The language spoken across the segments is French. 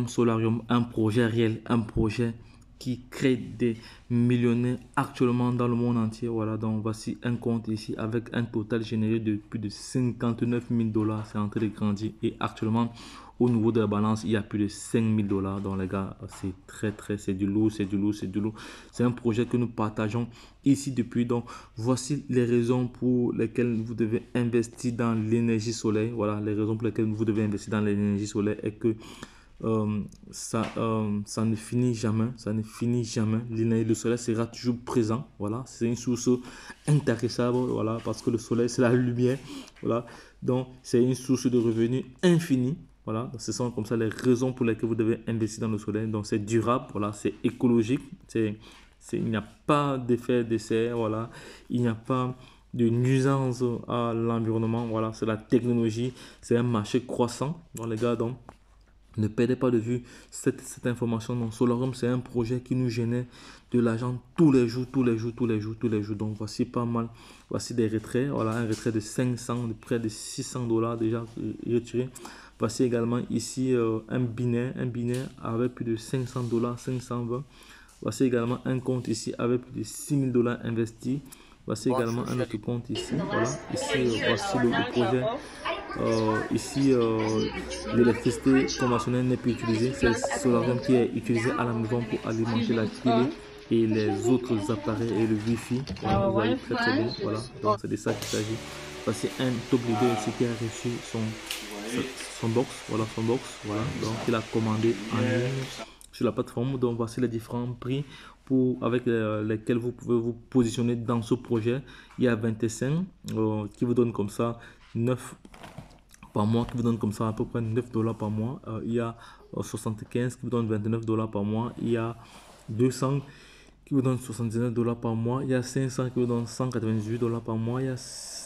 Solarium, un projet réel, un projet qui crée des millionnaires actuellement dans le monde entier. Voilà, donc voici un compte ici avec un total généré de plus de 59 000 $. C'est en train de grandir et actuellement au niveau de la balance, il y a plus de 5 000 $. Donc les gars, c'est du lourd, c'est du lourd, c'est du lourd. C'est un projet que nous partageons ici depuis. Donc voici les raisons pour lesquelles vous devez investir dans l'énergie solaire. Voilà, les raisons pour lesquelles vous devez investir dans l'énergie solaire est que ça ne finit jamais, ça ne finit jamais. L'énergie, le soleil sera toujours présent. Voilà, c'est une source intarissable. Voilà, parce que le soleil c'est la lumière. Voilà, donc c'est une source de revenus infinie. Voilà, ce sont comme ça les raisons pour lesquelles vous devez investir dans le soleil. Donc c'est durable, voilà, c'est écologique, il n'y a pas d'effet de serre, voilà, il n'y a pas de nuisance à l'environnement. Voilà, c'est la technologie, c'est un marché croissant. Donc les gars, donc ne perdez pas de vue cette information. Donc Solarium, c'est un projet qui nous génère de l'argent tous les jours, tous les jours, tous les jours, tous les jours. Donc voici pas mal, voici des retraits. Voilà, un retrait de 500, de près de 600 $ déjà retiré. Voici également ici un binaire avec plus de 500 $, 520. Voici également un compte ici avec plus de 6 000 $ investis. Voici également un autre compte ici. Voilà, ici voici le projet. Ici, l'électricité conventionnelle n'est plus utilisée. C'est le Solarium qui est utilisé à la maison pour alimenter la télé et les autres appareils et le Wi-Fi. Voilà, vous voyez très très bien. Voilà, donc c'est de ça qu'il s'agit. Voici un top leader ici qui a reçu son box. Voilà, son box. Voilà, donc il a commandé en ligne sur la plateforme. Donc voici les différents prix avec lesquels vous pouvez vous positionner dans ce projet. Il y a 25 qui vous donne comme ça 9 par mois, qui vous donne comme ça à peu près 9 $ par mois. Il y a 75 qui vous donne 29 $ par mois. Il y a 200 qui vous donne 79 $ par mois. Il y a 500 qui vous donne 198 $ par mois. Il y a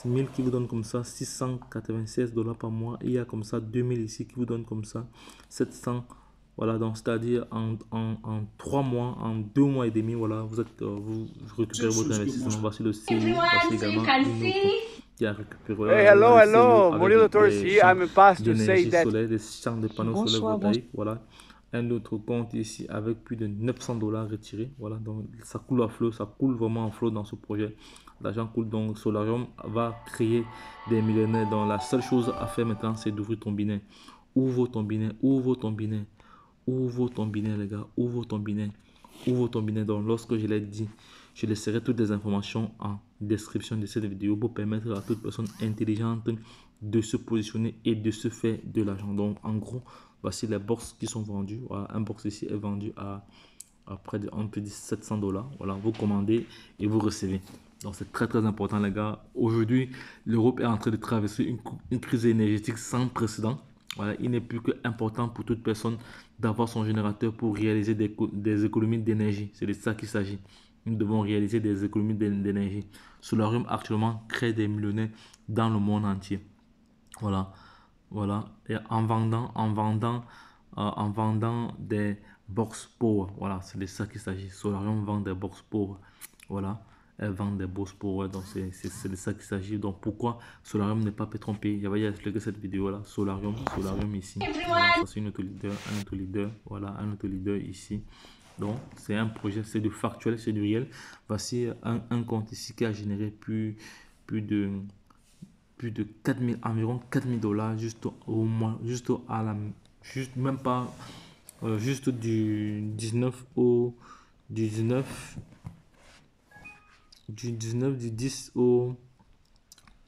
1000 qui vous donne comme ça 696 $ par mois. Et il y a comme ça 2000 ici qui vous donne comme ça 700. Voilà, donc c'est-à-dire en 3 mois, en 2 mois et demi, voilà, vous récupérez votre investissement. Voici le CIO, voici également une autre qui a récupéré. Hey, hello, Murilo Torres here. I'm past to say that. Des champs de panneaux solaires voltaïques, voilà. Un autre compte ici avec plus de 900 $ retirés. Voilà, donc ça coule à flot, ça coule vraiment en flot dans ce projet. L'argent coule, donc Solarium va créer des millionnaires. Donc la seule chose à faire maintenant, c'est d'ouvrir ton binet. Ouvre ton binet, ouvre ton binet. Ouvre ton binet, les gars, ouvre ton binet. Ouvre ton binet. Donc lorsque je l'ai dit, je laisserai toutes les informations en description de cette vidéo pour permettre à toute personne intelligente de se positionner et de se faire de l'argent. Donc en gros, voici les box qui sont vendues. Voilà, un box ici est vendu à près de, on peut dire 700 $. Voilà, vous commandez et vous recevez. Donc c'est très très important, les gars. Aujourd'hui, l'Europe est en train de traverser une crise énergétique sans précédent. Voilà, il n'est plus que important pour toute personne d'avoir son générateur pour réaliser des économies d'énergie. C'est de ça qu'il s'agit. Nous devons réaliser des économies d'énergie. Solarium actuellement crée des millionnaires dans le monde entier. Voilà, voilà. Et en vendant des box power. Voilà, c'est de ça qu'il s'agit. Solarium vend des box power. Voilà. Elle vend des box power. Donc c'est de ça qu'il s'agit. Donc pourquoi Solarium n'est pas Petron-P? Il va y expliquer cette vidéo là. Solarium ici. Voilà, ça c'est un autre leader. Voilà, un autre leader ici. Donc c'est un projet, c'est du factuel, c'est du réel. Voici un compte ici qui a généré plus de 4000, environ 4000 $ juste au mois, juste même pas, juste du 19 au, du 19, du 10 au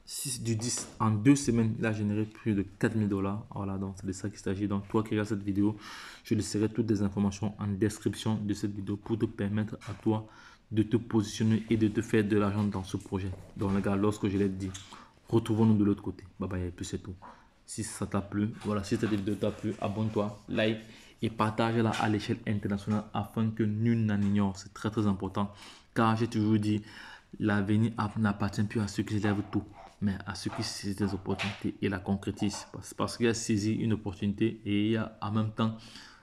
6 du 10, en 2 semaines, il a généré plus de 4000 $. Voilà, donc c'est de ça qu'il s'agit. Donc toi qui regardes cette vidéo, je laisserai toutes les informations en description de cette vidéo pour te permettre à toi de te positionner et de te faire de l'argent dans ce projet. Donc les gars, lorsque je l'ai dit, retrouvons-nous de l'autre côté. Bye bye, et puis c'est tout. Si ça t'a plu, voilà, si cette vidéo t'a plu, abonne-toi, like et partage-la à l'échelle internationale afin que nul n'en ignore. C'est très très important. Car j'ai toujours dit, l'avenir n'appartient plus à ceux qui se lèvent tôt, mais à ceux qui saisissent des opportunités et la concrétisent. Parce qu'il y a saisi une opportunité et il y a en même temps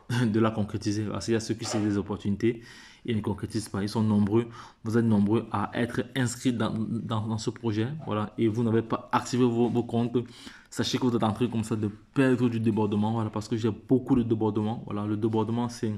de la concrétiser. Parce qu'il y a ceux qui saisissent des opportunités et ne concrétisent pas. Ils sont nombreux. Vous êtes nombreux à être inscrits dans ce projet. Voilà. Et vous n'avez pas activé vos comptes. Sachez que vous êtes en train comme ça de perdre du débordement, voilà, parce que j'ai beaucoup de débordement. Voilà, le débordement, c'est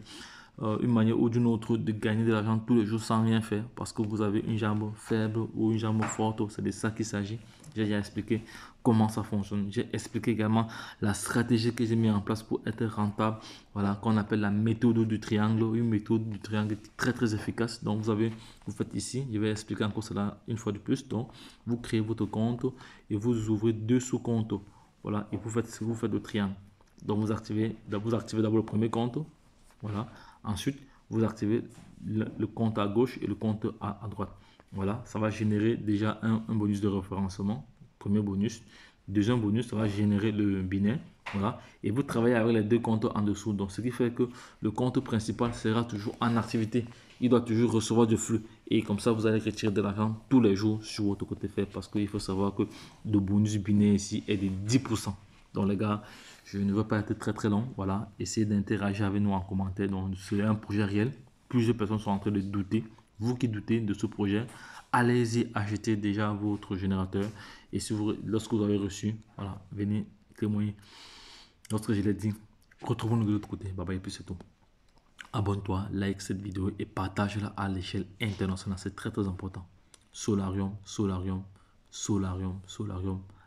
une manière ou d'une autre de gagner de l'argent tous les jours sans rien faire, parce que vous avez une jambe faible ou une jambe forte. C'est de ça qu'il s'agit. J'ai déjà expliqué comment ça fonctionne. J'ai expliqué également la stratégie que j'ai mis en place pour être rentable, voilà, qu'on appelle la méthode du triangle, une méthode du triangle très efficace. Donc vous faites ici, je vais expliquer encore cela une fois de plus. Donc vous créez votre compte et vous ouvrez 2 sous-comptes, voilà, et vous faites le triangle. Donc vous activez d'abord le premier compte, voilà. Ensuite, vous activez le compte à gauche et le compte à droite. Voilà, ça va générer déjà un bonus de référencement. Premier bonus. Deuxième bonus, ça va générer le binaire. Voilà. Et vous travaillez avec les 2 comptes en dessous. Donc, ce qui fait que le compte principal sera toujours en activité. Il doit toujours recevoir du flux. Et comme ça, vous allez retirer de l'argent tous les jours sur votre côté fait. Parce qu'il faut savoir que le bonus binaire ici est de 10%. Donc, les gars, je ne veux pas être très long. Voilà. Essayez d'interagir avec nous en commentaire. Donc, c'est un projet réel. Plusieurs personnes sont en train de douter. Vous qui doutez de ce projet, allez-y, achetez déjà votre générateur. Et si lorsque vous avez reçu, voilà, venez témoigner. Lorsque je l'ai dit, retrouvons-nous de l'autre côté. Bye bye, et puis c'est tout. Abonne-toi, like cette vidéo et partage-la à l'échelle internationale. C'est très important. Solarium.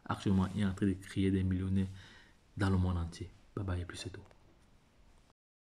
Actuellement, il est en train de créer des millionnaires dans le monde entier. Bye bye, et puis c'est tout.